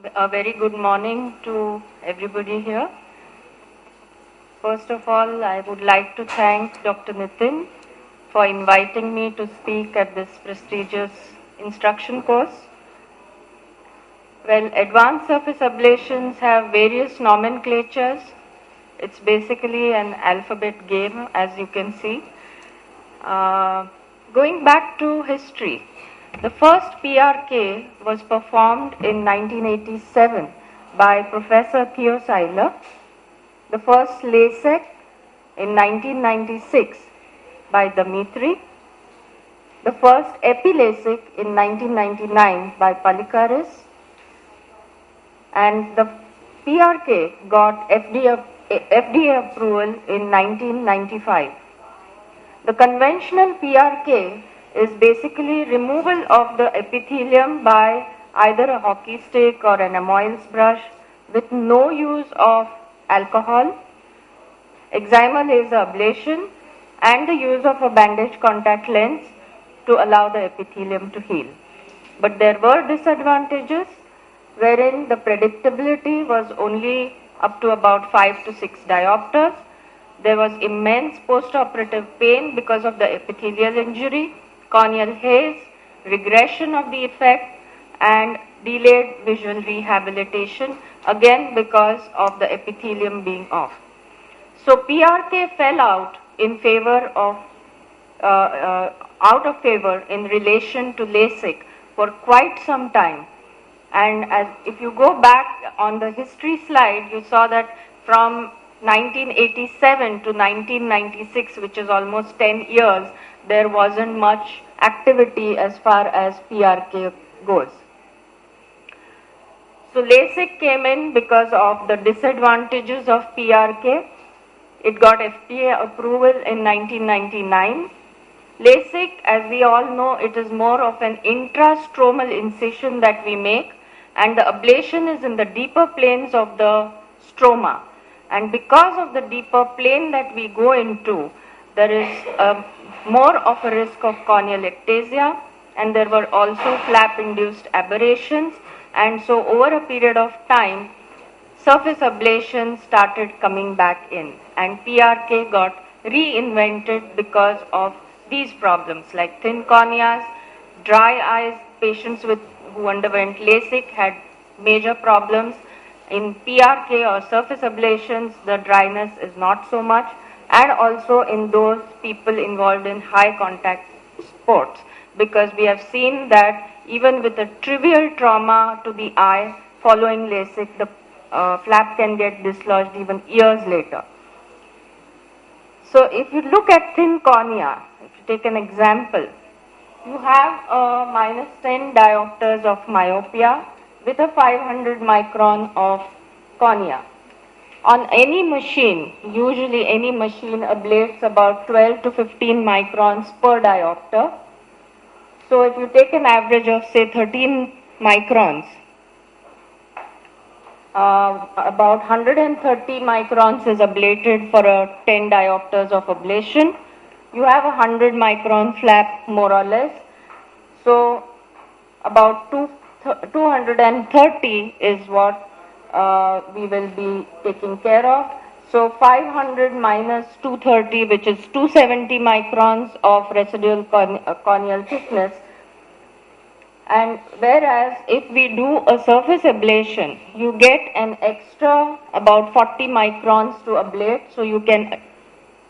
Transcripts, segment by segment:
A very good morning to everybody here. First of all, I would like to thank Dr. Nitin for inviting me to speak at this prestigious instruction course. Well, advanced surface ablations have various nomenclatures. It's basically an alphabet game, as you can see. Going back to history, the first PRK was performed in 1987 by Professor Theo Seiler, the first LASIK in 1996 by Dimitri, the first EPI-LASIK in 1999 by Palikaris, and the PRK got FDA approval in 1995. The conventional PRK is basically removal of the epithelium by either a hockey stick or an Amoyles brush with no use of alcohol, excimer laser ablation, and the use of a bandage contact lens to allow the epithelium to heal. But there were disadvantages wherein the predictability was only up to about 5 to 6 diopters. There was immense postoperative pain because of the epithelial injury, corneal haze, regression of the effect, and delayed visual rehabilitation, again because of the epithelium being off. So PRK fell out in favor of, out of favor in relation to LASIK for quite some time. And if you go back on the history slide, you saw that from 1987 to 1996, which is almost 10 years, there wasn't much activity as far as PRK goes. So LASIK came in because of the disadvantages of PRK. It got FDA approval in 1999. LASIK, as we all know, it is more of an intrastromal incision that we make, and the ablation is in the deeper planes of the stroma. And because of the deeper plane that we go into, there is more of a risk of corneal ectasia, and there were also flap-induced aberrations. And so over a period of time, surface ablation started coming back in, and PRK got reinvented because of these problems like thin corneas, dry eyes. Patients who underwent LASIK had major problems. In PRK or surface ablations, the dryness is not so much, and also in those people involved in high contact sports, because we have seen that even with a trivial trauma to the eye following LASIK, the flap can get dislodged even years later. So if you look at thin cornea, if you take an example, you have a minus 10 diopters of myopia with a 500 micron of cornea. On any machine, usually any machine ablates about 12 to 15 microns per diopter. So if you take an average of say 13 microns, about 130 microns is ablated for a 10 diopters of ablation. You have a 100 micron flap more or less. So about 230 is what we will be taking care of. So 500 minus 230, which is 270 microns of residual corneal thickness. And whereas if we do a surface ablation, you get an extra about 40 microns to ablate, so you can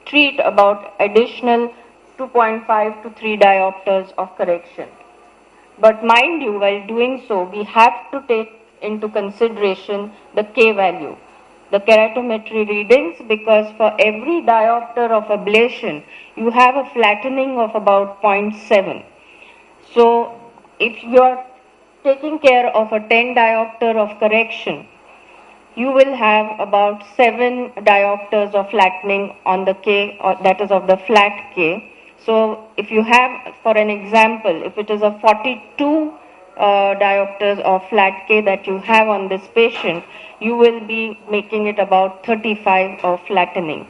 treat about additional 2.5 to 3 diopters of correction. But mind you, while doing so, we have to take into consideration the K value, the keratometry readings, because for every diopter of ablation, you have a flattening of about 0.7. So if you are taking care of a 10 diopter of correction, you will have about 7 diopters of flattening on the K, or that is of the flat K. So if you have, for an example, if it is a 42 diopters of flat K that you have on this patient, you will be making it about 35 of flattening.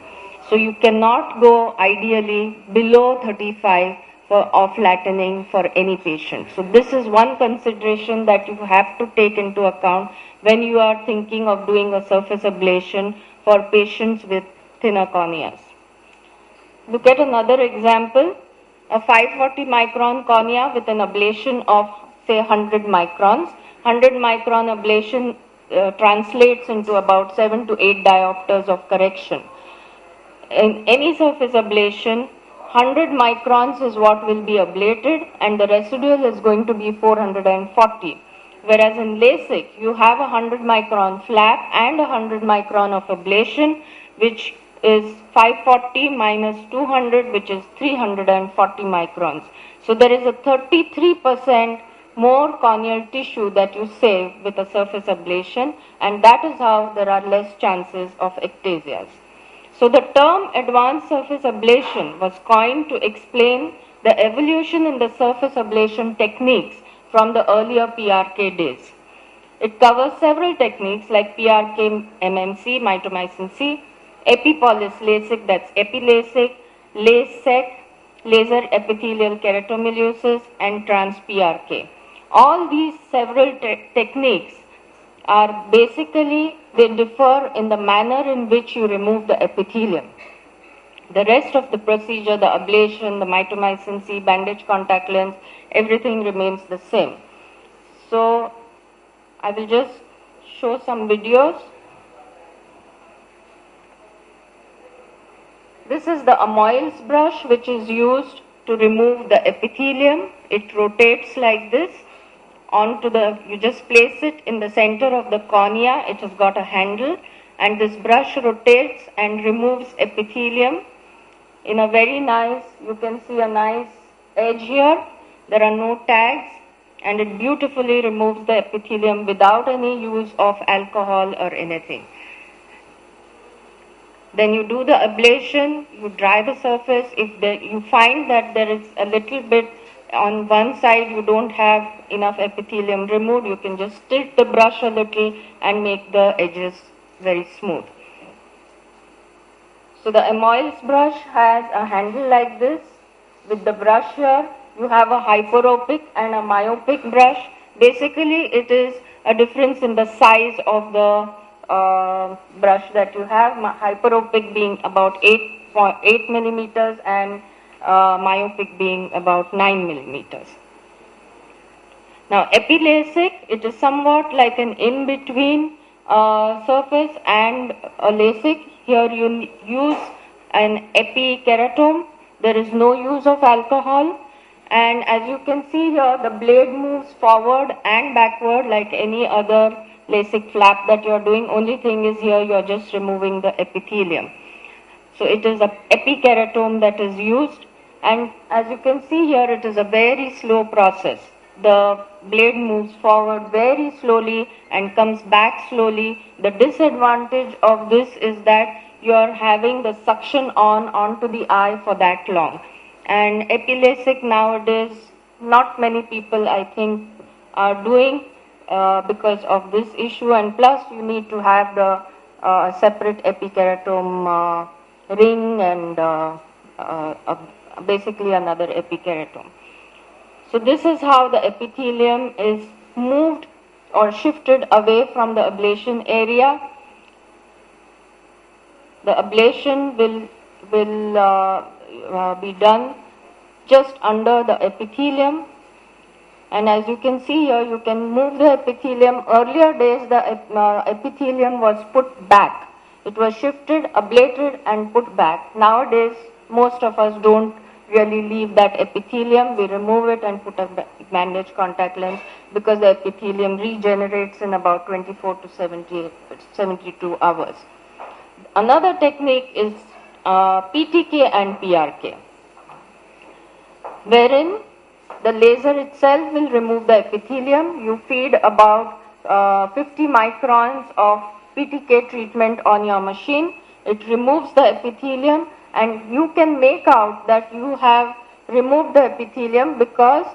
So you cannot go ideally below 35 of flattening for any patient. So this is one consideration that you have to take into account when you are thinking of doing a surface ablation for patients with thinner corneas. Look at another example, a 540 micron cornea with an ablation of say 100 microns. 100 micron ablation translates into about 7 to 8 diopters of correction. In any surface ablation, 100 microns is what will be ablated and the residual is going to be 440. Whereas in LASIK, you have a 100 micron flap and a 100 micron of ablation, which is 540 minus 200, which is 340 microns. So there is a 33% more corneal tissue that you save with a surface ablation, and that is how there are less chances of ectasias. So the term advanced surface ablation was coined to explain the evolution in the surface ablation techniques from the earlier PRK days. It covers several techniques like PRK MMC, mitomycin C, Epipolis LASIK, that's EpiLASIK, LASEC, laser epithelial keratomileusis, and trans-PRK. All these several techniques are basically, they differ in the manner in which you remove the epithelium. The rest of the procedure, the ablation, the mitomycin C, bandage contact lens, everything remains the same. So I will just show some videos. This is the Amoyles brush which is used to remove the epithelium. It rotates like this onto the, you just place it in the center of the cornea. It has got a handle and this brush rotates and removes epithelium in a very nice, you can see a nice edge here. There are no tags and it beautifully removes the epithelium without any use of alcohol or anything. Then you do the ablation, you dry the surface. If you find that there is a little bit on one side you don't have enough epithelium removed, you can just tilt the brush a little and make the edges very smooth. So the Amoyles brush has a handle like this. With the brush here, you have a hyperopic and a myopic brush. Basically, it is a difference in the size of the brush that you have, hyperopic being about 8 millimeters and myopic being about 9 millimeters. Now EpiLASIK, it is somewhat like an in-between surface and a LASIK. Here you use an epikeratome. There is no use of alcohol. And as you can see here, the blade moves forward and backward like any other LASIK flap that you are doing. Only thing is here you are just removing the epithelium. So it is a epikeratome that is used, and as you can see here, it is a very slow process. The blade moves forward very slowly and comes back slowly. The disadvantage of this is that you are having the suction onto the eye for that long. And EpiLASIK nowadays, not many people I think are doing because of this issue, and plus you need to have the separate epikeratome ring and basically another epikeratome. So this is how the epithelium is moved or shifted away from the ablation area. The ablation will be done just under the epithelium. And as you can see here, you can move the epithelium. Earlier days, the epithelium was put back. It was shifted, ablated, and put back. Nowadays, most of us don't really leave that epithelium. We remove it and put a bandage contact lens because the epithelium regenerates in about 24 to 72 hours. Another technique is PTK and PRK, wherein the laser itself will remove the epithelium. You feed about 50 microns of PTK treatment on your machine. It removes the epithelium and you can make out that you have removed the epithelium because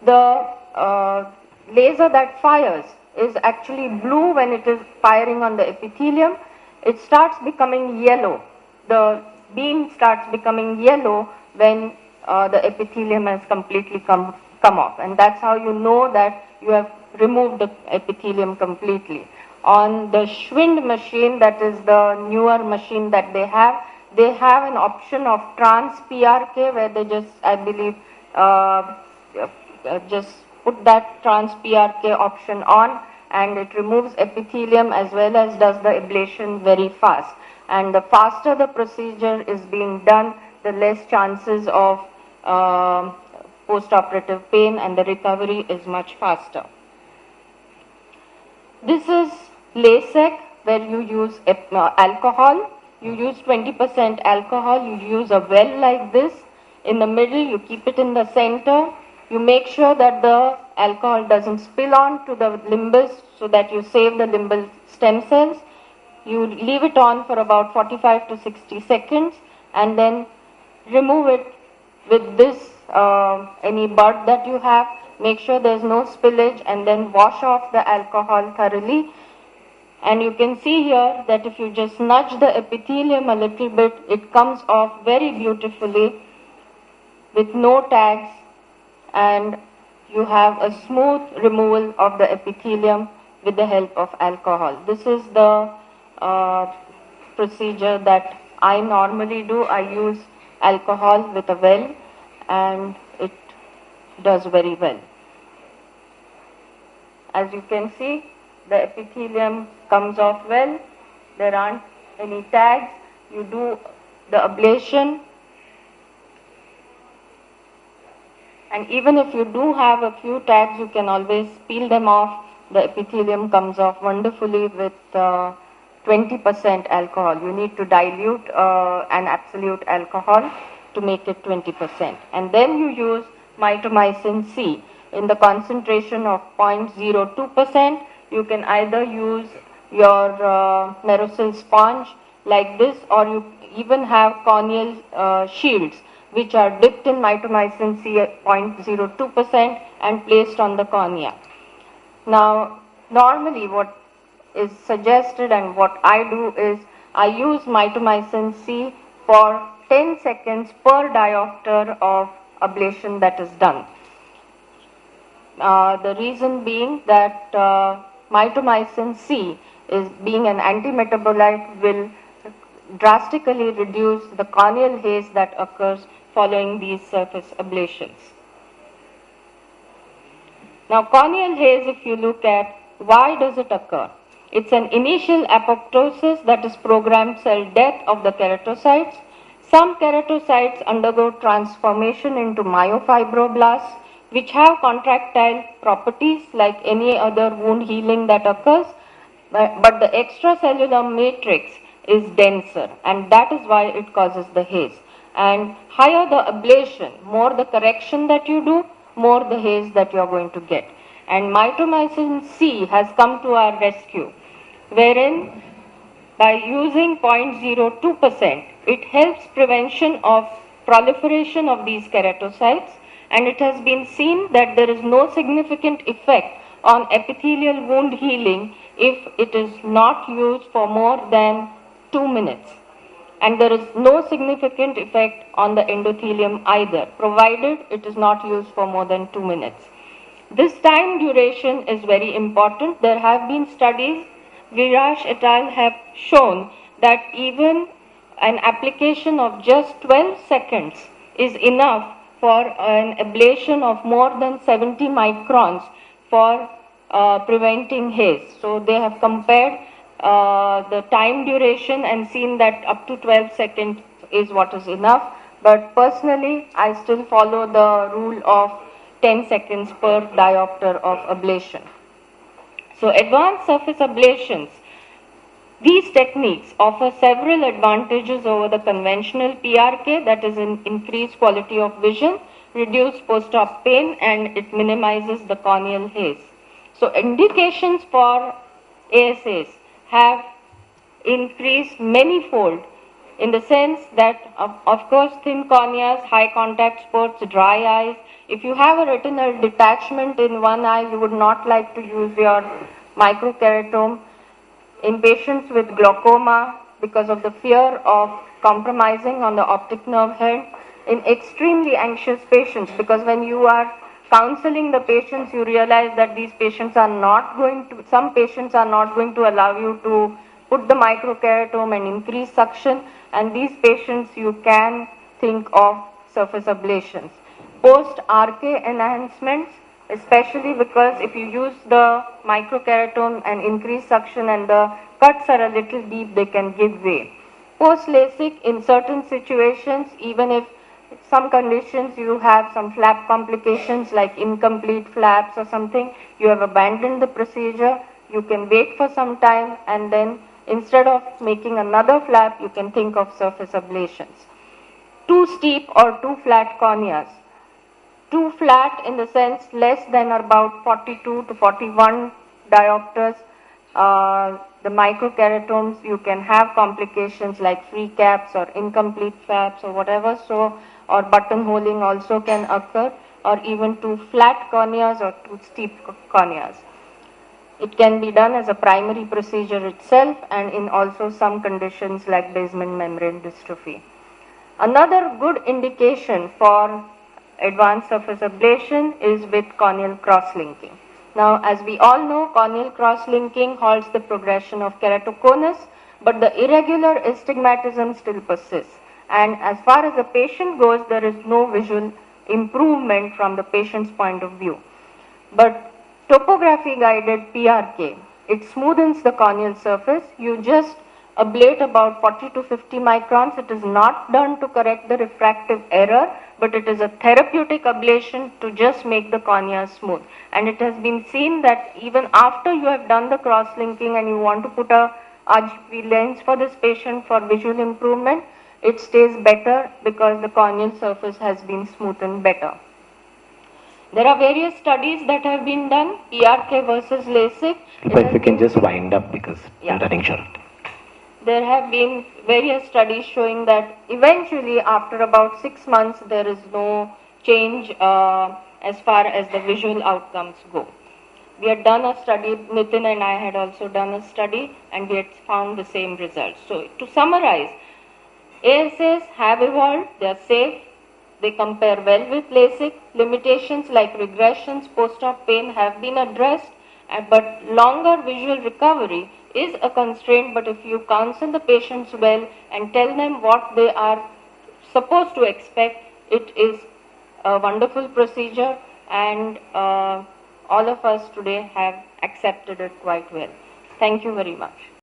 the laser that fires is actually blue when it is firing on the epithelium. It starts becoming yellow. The beam starts becoming yellow when the epithelium has completely come off. And that's how you know that you have removed the epithelium completely. On the Schwind machine, that is the newer machine that they have an option of trans PRK where they just, I believe, just put that trans PRK option on, and it removes epithelium as well as does the ablation very fast. And the faster the procedure is being done, the less chances of post-operative pain, and the recovery is much faster. This is LASIK, where you use alcohol. You use 20% alcohol. You use a well like this. In the middle, you keep it in the center. You make sure that the alcohol doesn't spill on to the limbus so that you save the limbal stem cells. You leave it on for about 45 to 60 seconds and then remove it with this, any bud that you have. Make sure there's no spillage and then wash off the alcohol thoroughly. And you can see here that if you just nudge the epithelium a little bit, it comes off very beautifully with no tags, and you have a smooth removal of the epithelium with the help of alcohol. This is the procedure that I normally do. I use alcohol with a well, and it does very well. As you can see, the epithelium comes off well. There aren't any tags. You do the ablation, and even if you do have a few tags, you can always peel them off. The epithelium comes off wonderfully with 20% alcohol. You need to dilute an absolute alcohol to make it 20%. And then you use mitomycin C in the concentration of 0.02%. You can either use your Merosil sponge like this, or you even have corneal shields which are dipped in mitomycin C at 0.02% and placed on the cornea. Now, normally what is suggested and what I do is I use mitomycin C for 10 seconds per diopter of ablation that is done. The reason being that mitomycin C, is being an antimetabolite, will drastically reduce the corneal haze that occurs following these surface ablations. Now, corneal haze, if you look at, why does it occur? It's an initial apoptosis, that is programmed cell death of the keratocytes. Some keratocytes undergo transformation into myofibroblasts, which have contractile properties like any other wound healing that occurs, but the extracellular matrix is denser, and that is why it causes the haze. And higher the ablation, more the correction that you do, more the haze that you are going to get. And mitomycin C has come to our rescue, wherein by using 0.02%, it helps prevention of proliferation of these keratocytes, and it has been seen that there is no significant effect on epithelial wound healing if it is not used for more than 2 minutes. And there is no significant effect on the endothelium either, provided it is not used for more than 2 minutes. This time duration is very important. There have been studies, Viraj et al. Have shown that even an application of just 12 seconds is enough for an ablation of more than 70 microns for preventing haze. So they have compared the time duration and seen that up to 12 seconds is what is enough. But personally, I still follow the rule of 10 seconds per diopter of ablation. So advanced surface ablations, these techniques offer several advantages over the conventional PRK, that is an increased quality of vision, reduced post-op pain, and it minimizes the corneal haze. So indications for ASAs have increased many-fold, in the sense that, of course, thin corneas, high contact sports, dry eyes. If you have a retinal detachment in one eye, you would not like to use your microkeratome. In patients with glaucoma, because of the fear of compromising on the optic nerve head, in extremely anxious patients, because when you are counseling the patients, you realize that these patients are not going to, some patients are not going to allow you to put the microkeratome and increase suction, and these patients you can think of surface ablations. Post-RK enhancements, especially because if you use the microkeratome and increase suction and the cuts are a little deep, they can give way. Post-LASIK, in certain situations, even if some conditions you have some flap complications like incomplete flaps or something, you have abandoned the procedure, you can wait for some time, and then instead of making another flap, you can think of surface ablations. Too steep or too flat corneas. Too flat in the sense less than about 42 to 41 diopters. The microkeratomes, you can have complications like free caps or incomplete flaps or whatever, so, or buttonholing also can occur, or even too flat corneas or too steep corneas. It can be done as a primary procedure itself and in also some conditions like basement membrane dystrophy. Another good indication for advanced surface ablation is with corneal cross-linking. Now, as we all know, corneal cross-linking halts the progression of keratoconus, but the irregular astigmatism still persists. And as far as the patient goes, there is no visual improvement from the patient's point of view. But topography-guided PRK, it smoothens the corneal surface. You just ablate about 40 to 50 microns. It is not done to correct the refractive error, but it is a therapeutic ablation to just make the cornea smooth. And it has been seen that even after you have done the cross-linking and you want to put a RGP lens for this patient for visual improvement, it stays better because the corneal surface has been smoothened better. There are various studies that have been done, PRK versus LASIK. If you can just wind up because we're running short. There have been various studies showing that eventually after about 6 months there is no change as far as the visual outcomes go. We had done a study, Nitin and I had also done a study, and we had found the same results. So to summarize, ASAs have evolved, they are safe, they compare well with LASIK. Limitations like regressions, post-op pain have been addressed, but longer visual recovery is a constraint. But if you counsel the patients well and tell them what they are supposed to expect, it is a wonderful procedure, and all of us today have accepted it quite well. Thank you very much.